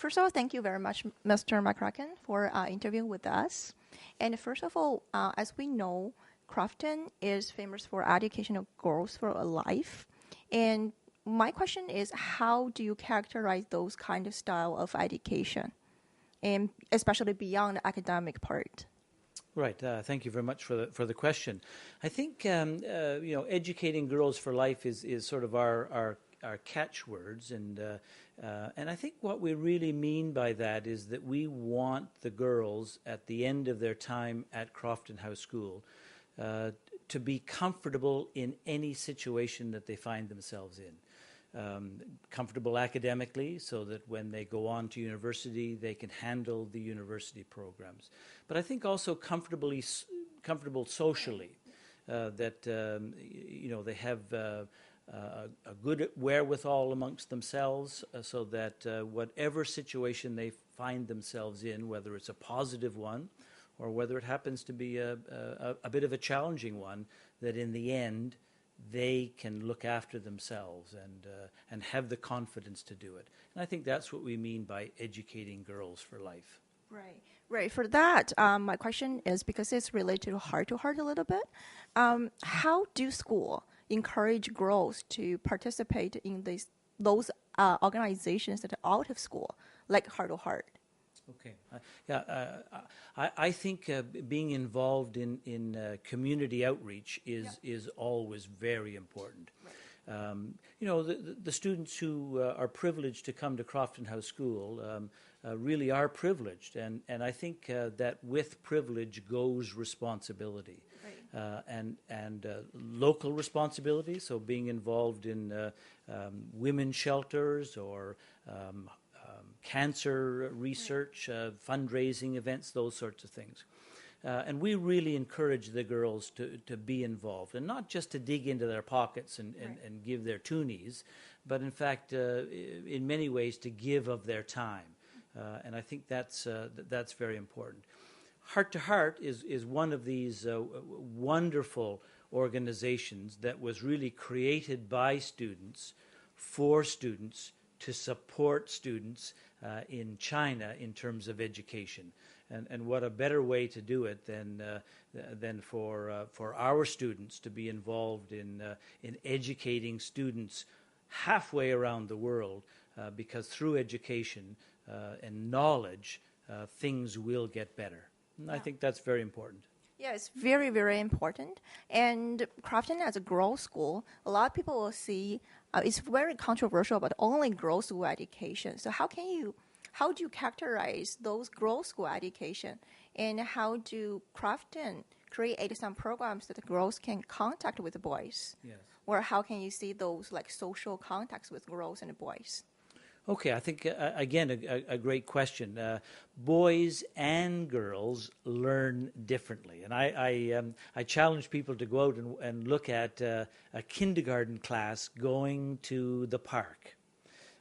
first of all, thank you very much, Mr. McCracken, for interviewing with us. And first of all, as we know, Crofton is famous for education of girls for a life. And my question is, how do you characterize those kind of style of education, and especially beyond the academic part? Right. Thank you very much for the question. I think educating girls for life is sort of our catchwords, and I think what we really mean by that is that we want the girls at the end of their time at Crofton House School to be comfortable in any situation that they find themselves in. Comfortable academically, so that when they go on to university, they can handle the university programs. But I think also comfortable socially, that they have a good wherewithal amongst themselves, so that whatever situation they find themselves in, whether it's a positive one or whether it happens to be a bit of a challenging one, that in the end they can look after themselves and have the confidence to do it. And I think that's what we mean by educating girls for life. Right. For that, my question is, because it's related to Heart2Heart a little bit, how do school encourage girls to participate in those organizations that are out of school, like Heart2Heart? Okay. I think being involved in community outreach is always very important. Right. The students who are privileged to come to Crofton House School really are privileged, and I think that with privilege goes responsibility. Right. And local responsibility, so being involved in women's shelters or cancer research, fundraising events, those sorts of things. And we really encourage the girls to be involved, and not just to dig into their pockets and give their toonies, but in fact, in many ways, to give of their time. And I think that's very important. Heart2Heart is one of these wonderful organizations that was really created by students, for students, to support students in China in terms of education. And what a better way to do it than for our students to be involved in educating students halfway around the world, because through education and knowledge, things will get better. And I think that's very important. Yeah, it's very, very important. And Crofton as a girls' school, a lot of people will see it's very controversial about only girls' school education. So how do you characterize those girls' school education, and how do Crofton create some programs that the girls can contact with the boys? Yes. Or how can you see those like social contacts with girls and boys? Okay, I think, again, a great question. Boys and girls learn differently. And I challenge people to go out and look at a kindergarten class going to the park.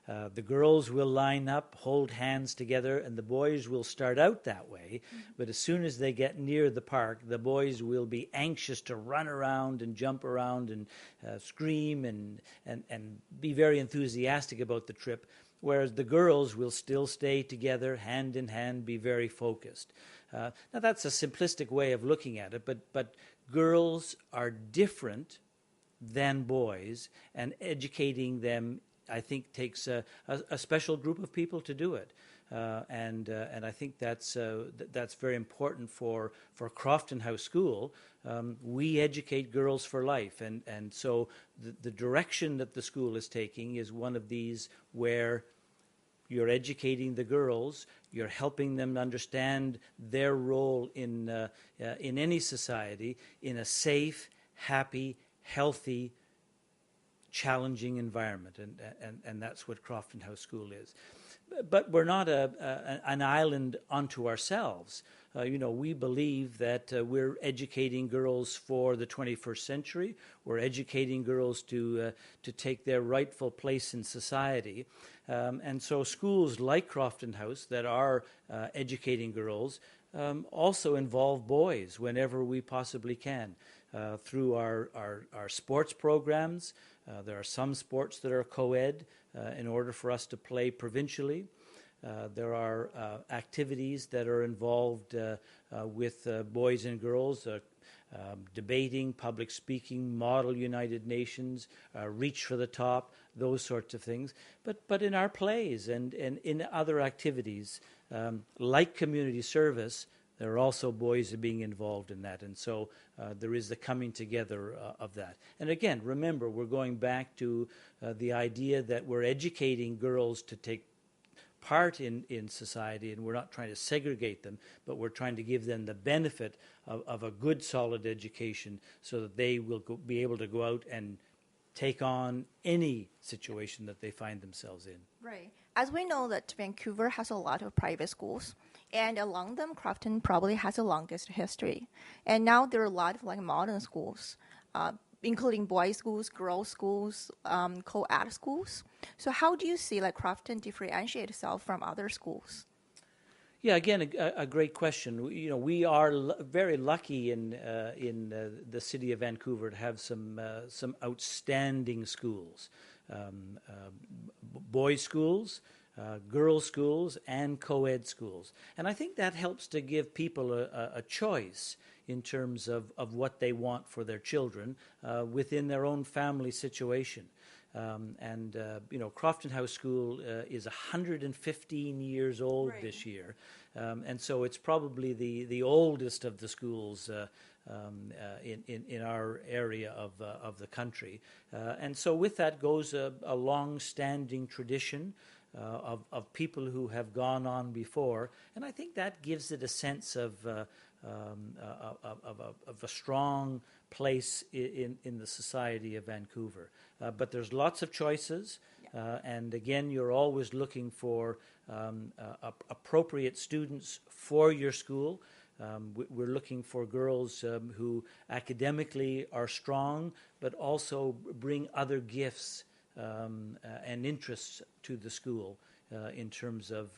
The girls will line up, hold hands together, and the boys will start out that way. But as soon as they get near the park, the boys will be anxious to run around and jump around and scream and be very enthusiastic about the trip, whereas the girls will still stay together, hand in hand, be very focused. Now, that's a simplistic way of looking at it, but girls are different than boys, and educating them, I think, takes a special group of people to do it, and I think that's very important for Crofton House School. We educate girls for life, and so the direction that the school is taking is one of these where you're educating the girls, you're helping them understand their role in any society in a safe, happy, healthy, challenging environment, and that's what Crofton House School is. But we're not an island unto ourselves. We believe that we're educating girls for the 21st century. We're educating girls to take their rightful place in society. And so schools like Crofton House that are educating girls also involve boys whenever we possibly can. Through our sports programs. There are some sports that are co-ed in order for us to play provincially. There are activities that are involved with boys and girls, debating, public speaking, model United Nations, reach for the top, those sorts of things. But in our plays and in other activities, like community service, there are also boys being involved in that. And so there is the coming together of that. And again, remember, we're going back to the idea that we're educating girls to take part in society, and we're not trying to segregate them, but we're trying to give them the benefit of a good, solid education so that they will be able to go out and take on any situation that they find themselves in. Right. As we know that Vancouver has a lot of private schools, and among them, Crofton probably has the longest history. And now there are a lot of like modern schools, including boys' schools, girls' schools, co-ed schools. So how do you see like Crofton differentiate itself from other schools? Yeah, again, a great question. We are very lucky in the city of Vancouver to have some outstanding schools, boys' schools, girls' schools, and co-ed schools. And I think that helps to give people a choice in terms of what they want for their children within their own family situation. Crofton House School is 115 years old right. this year, and so it's probably the oldest of the schools in our area of the country. And so with that goes a long-standing tradition of people who have gone on before, and I think that gives it a sense of a strong place in the society of Vancouver. But there's lots of choices, and again, you're always looking for appropriate students for your school. We're looking for girls who academically are strong, but also bring other gifts and interests to the school in terms of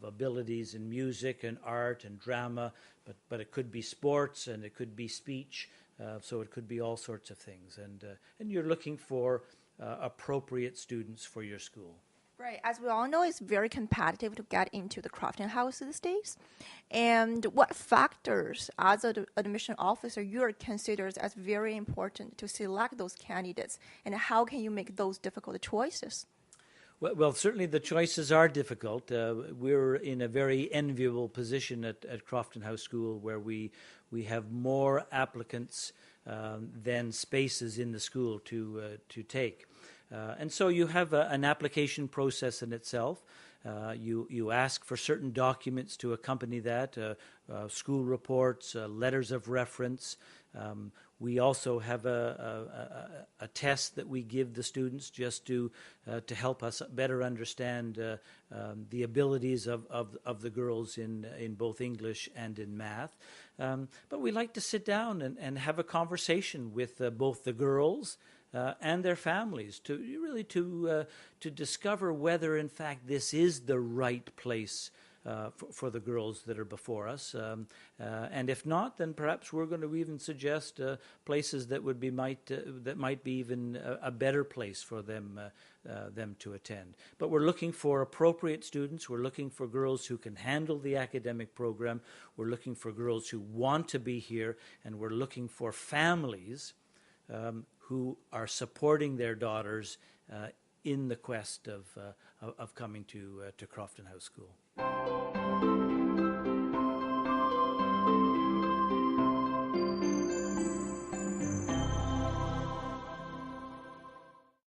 abilities in music and art and drama, but it could be sports and it could be speech, so it could be all sorts of things. And you're looking for appropriate students for your school. Right. As we all know, it's very competitive to get into the Crofton House these days. And what factors, as an admission officer, you are considered as very important to select those candidates, and how can you make those difficult choices? Well, certainly the choices are difficult. We're in a very enviable position at Crofton House School, where we have more applicants than spaces in the school to take. And so you have an application process in itself. You ask for certain documents to accompany that, school reports, letters of reference. We also have a test that we give the students just to help us better understand the abilities of the girls in both English and in math. But we like to sit down and have a conversation with both the girls and their families to discover whether in fact this is the right place for the girls that are before us, and if not, then perhaps we're going to even suggest places that might be even a better place for them to attend. But we're looking for appropriate students. We're looking for girls who can handle the academic program. We're looking for girls who want to be here, and we're looking for families who are supporting their daughters in the quest of coming to Crofton House School.